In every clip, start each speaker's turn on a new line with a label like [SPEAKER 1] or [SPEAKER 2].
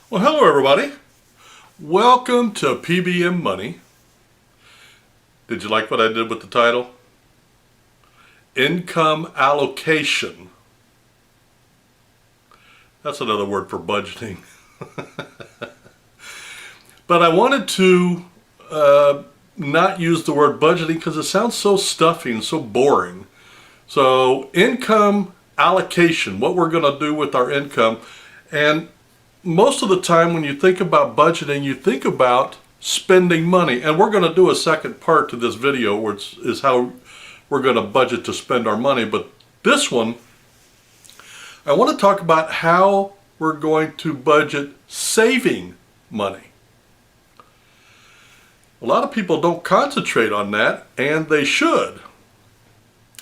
[SPEAKER 1] Well, hello everybody. Welcome to P.B.M. Money. Did you like what I did with the title? Income allocation. That's another word for budgeting. But I wanted to not use the word budgeting because it sounds so stuffy and so boring. So income allocation, what we're going to do with our income. And most of the time when you think about budgeting, you think about spending money. And we're going to do a second part to this video, which is how we're going to budget to spend our money. But this one, I want to talk about how we're going to budget saving money. A lot of people don't concentrate on that, and they should.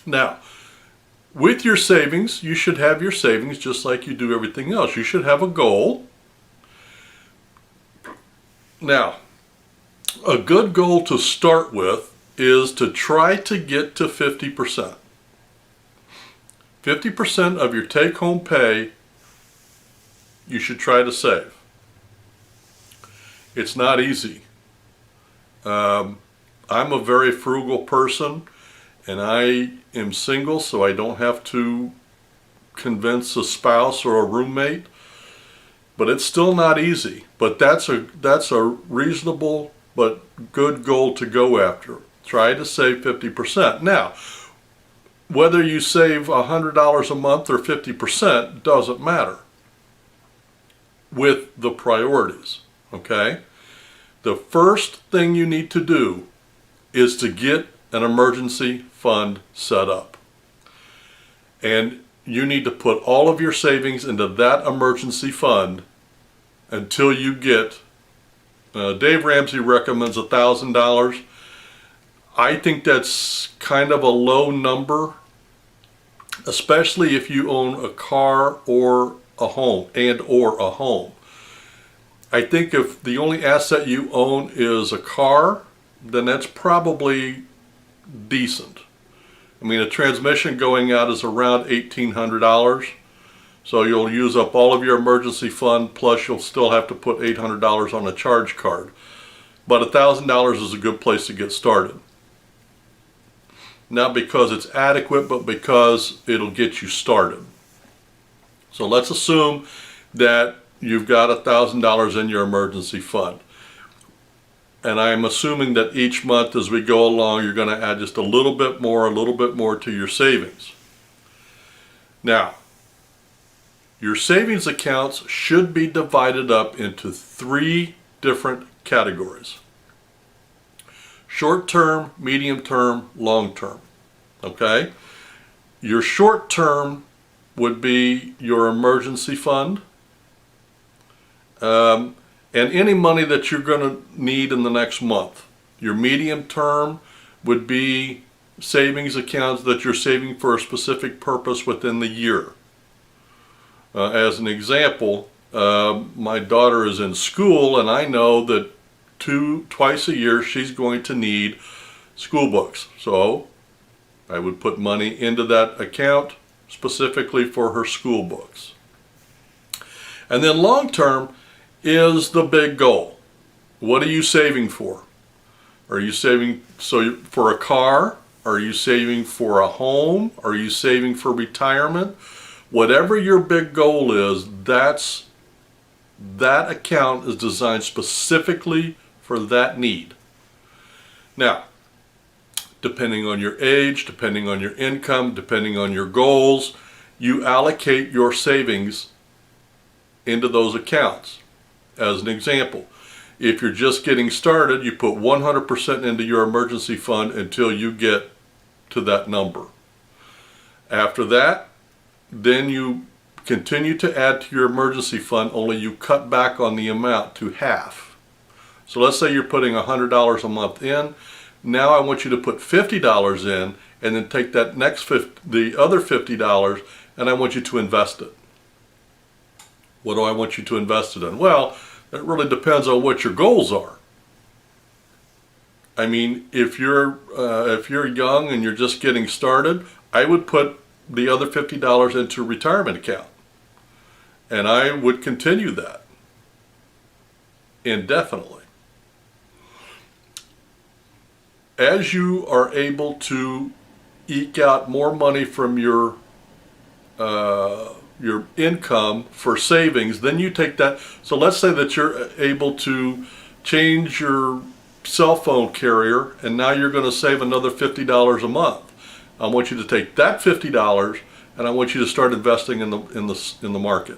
[SPEAKER 1] Now, with your savings, you should have your savings just like you do everything else. You should have a goal. Now, a good goal to start with is to try to get to 50%. 50% of your take-home pay you should try to save. It's not easy. I'm a very frugal person, and I am single, so I don't have to convince a spouse or a roommate. But it's still not easy. But that's a reasonable but good goal to go after. Try to save 50%. Now, whether you save $100 a month or 50% doesn't matter with the priorities, okay? The first thing you need to do is to get an emergency fund set up. And you need to put all of your savings into that emergency fund until you get, Dave Ramsey recommends $1,000. I think that's kind of a low number, especially if you own a car or a home, I think if the only asset you own is a car, then that's probably decent. I mean, a transmission going out is around $1,800. So you'll use up all of your emergency fund, plus you'll still have to put $800 on a charge card. But $1,000 is a good place to get started. Not because it's adequate, but because it'll get you started. So let's assume that you've got $1,000 in your emergency fund. And I'm assuming that each month as we go along, you're going to add just a little bit more to your savings. Now, your savings accounts should be divided up into 3 different categories. Short-term, medium-term, long-term. Okay? Your short-term would be your emergency fund. And any money that you're going to need in the next month. Your medium-term would be savings accounts that you're saving for a specific purpose within the year. As an example, my daughter is in school, and I know that twice a year she's going to need school books. So I would put money into that account specifically for her school books. And then long term is the big goal. What are you saving for? Are you saving for a car? Are you saving for a home? Are you saving for retirement? Whatever your big goal is, that account is designed specifically for that need. Now, depending on your age, depending on your income, depending on your goals, you allocate your savings into those accounts. As an example, if you're just getting started, you put 100% into your emergency fund until you get to that number. After that, then you continue to add to your emergency fund, only you cut back on the amount to half. So let's say you're putting $100 a month in. Now I want you to put $50 in, and then take that the other $50, and I want you to invest it. What do I want you to invest it in? Well, it really depends on what your goals are. I mean, if you're young and you're just getting started, I would put the other $50 into a retirement account. And I would continue that. indefinitely. As you are able to eke out more money from your income for savings, then you take that. So let's say that you're able to change your cell phone carrier, and now you're going to save another $50 a month. I want you to take that $50 and I want you to start investing in the market.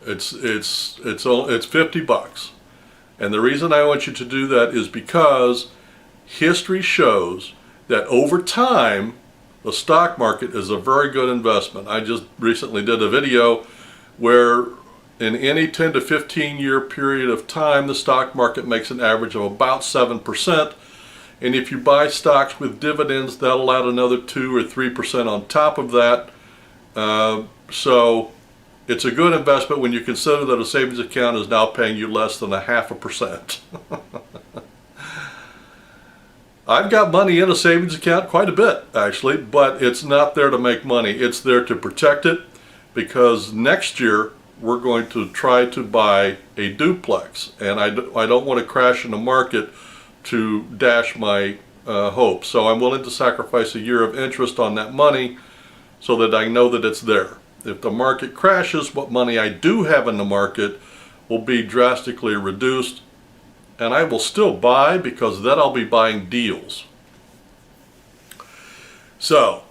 [SPEAKER 1] It's $50. And the reason I want you to do that is because history shows that over time, the stock market is a very good investment. I just recently did a video where in any 10 to 15 year period of time, the stock market makes an average of about 7%. And if you buy stocks with dividends, that'll add another 2 or 3% on top of that. So it's a good investment when you consider that a savings account is now paying you less than 0.5%. I've got money in a savings account, quite a bit actually, but it's not there to make money. It's there to protect it, because next year we're going to try to buy a duplex, and I don't want to crash in the market to dash my hopes. So I'm willing to sacrifice a year of interest on that money so that I know that it's there. If the market crashes, what money I do have in the market will be drastically reduced, and I will still buy, because then I'll be buying deals. So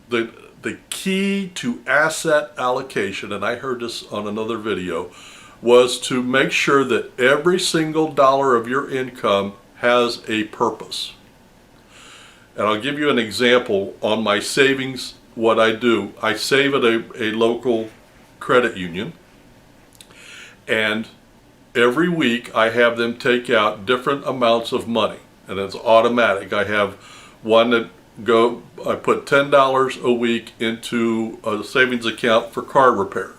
[SPEAKER 1] the key to asset allocation, and I heard this on another video, was to make sure that every single dollar of your income has a purpose. And I'll give you an example on my savings. What I do, I save at a local credit union, and every week I have them take out different amounts of money, and it's automatic. I have one that I put $10 a week into a savings account for car repairs.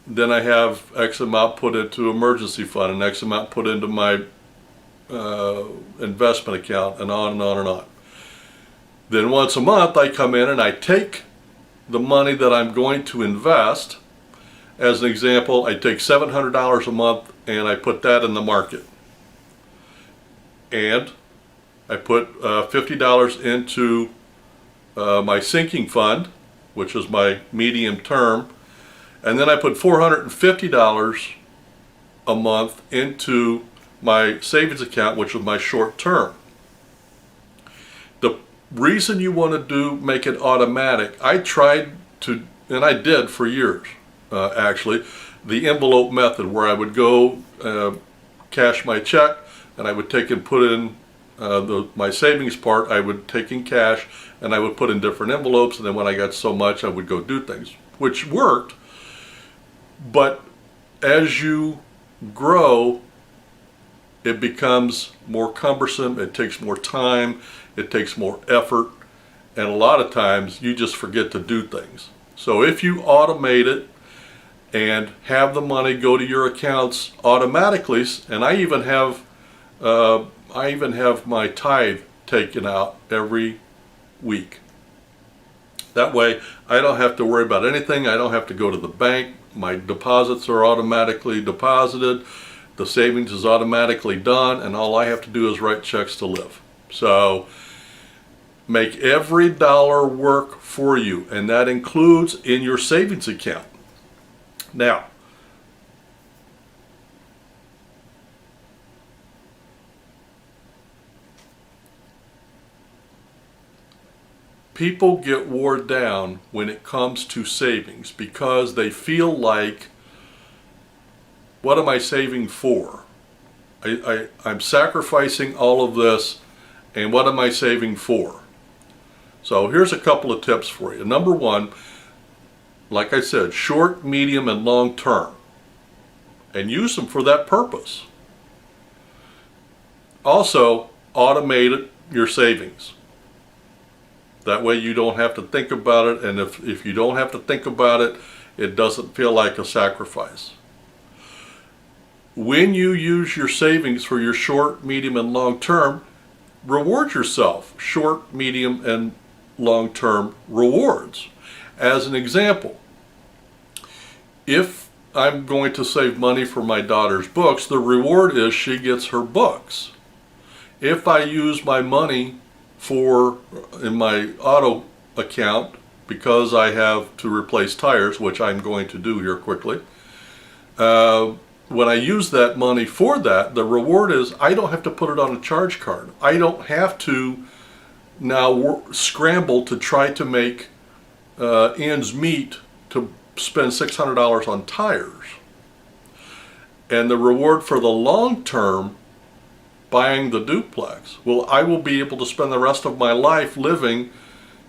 [SPEAKER 1] Then I have X amount put into emergency fund, and X amount put into my investment account, and on and on and on. Then once a month I come in and I take the money that I'm going to invest. As an example, I take $700 a month and I put that in the market. And I put $50 into my sinking fund, which is my medium term, and then I put $450 a month into my savings account, which is my short term. The reason you want to make it automatic, I tried to, and I did for years actually, the envelope method, where I would go cash my check, and I would take and put in my savings part, I would take in cash, and I would put in different envelopes, and then when I got so much I would go do things, which worked. But as you grow, it becomes more cumbersome, it takes more time, it takes more effort, and a lot of times you just forget to do things. So if you automate it and have the money go to your accounts automatically, and I even have my tithe taken out every week. That way I don't have to worry about anything. I don't have to go to the bank. My deposits are automatically deposited. The savings is automatically done, and all I have to do is write checks to live. So make every dollar work for you, and that includes in your savings account. Now, people get worn down when it comes to savings because they feel like, what am I saving for? I'm sacrificing all of this, and what am I saving for? So here's a couple of tips for you. Number one, like I said, short, medium, and long term, and use them for that purpose. Also, automate your savings. That way you don't have to think about it, and if you don't have to think about it, it doesn't feel like a sacrifice. When you use your savings for your short, medium, and long term, reward yourself short, medium, and long-term rewards. As an example, if I'm going to save money for my daughter's books, the reward is she gets her books. If I use my money in my auto account because I have to replace tires, which I'm going to do here quickly, when I use that money for that, the reward is I don't have to put it on a charge card. I don't have to now scramble to try to make ends meet to spend $600 on tires. And the reward for the long term, buying the duplex, well, I will be able to spend the rest of my life living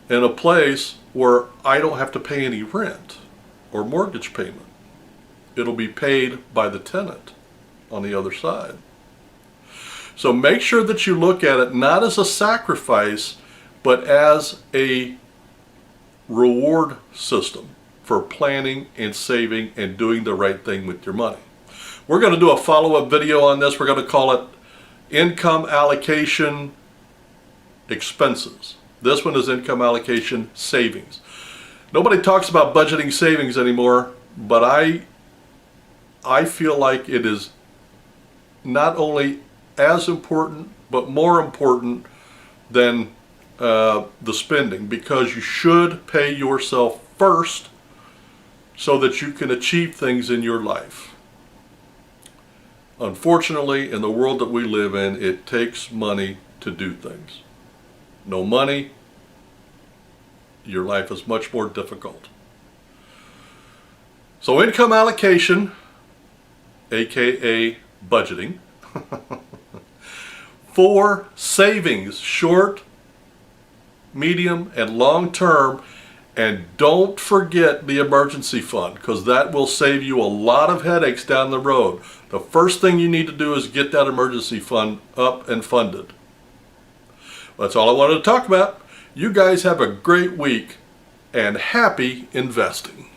[SPEAKER 1] in a place where I don't have to pay any rent or mortgage payment. It'll be paid by the tenant on the other side. So make sure that you look at it not as a sacrifice, but as a reward system for planning and saving and doing the right thing with your money. We're going to do a follow-up video on this. We're going to call it income allocation expenses. This one is income allocation savings. Nobody talks about budgeting savings anymore, but I feel like it is not only as important, but more important than the spending, because you should pay yourself first so that you can achieve things in your life. Unfortunately, in the world that we live in, it takes money to do things. No money, your life is much more difficult. So income allocation, aka budgeting, for savings, short, medium, and long term. And don't forget the emergency fund, because that will save you a lot of headaches down the road. The first thing you need to do is get that emergency fund up and funded. That's all I wanted to talk about. You guys have a great week and happy investing.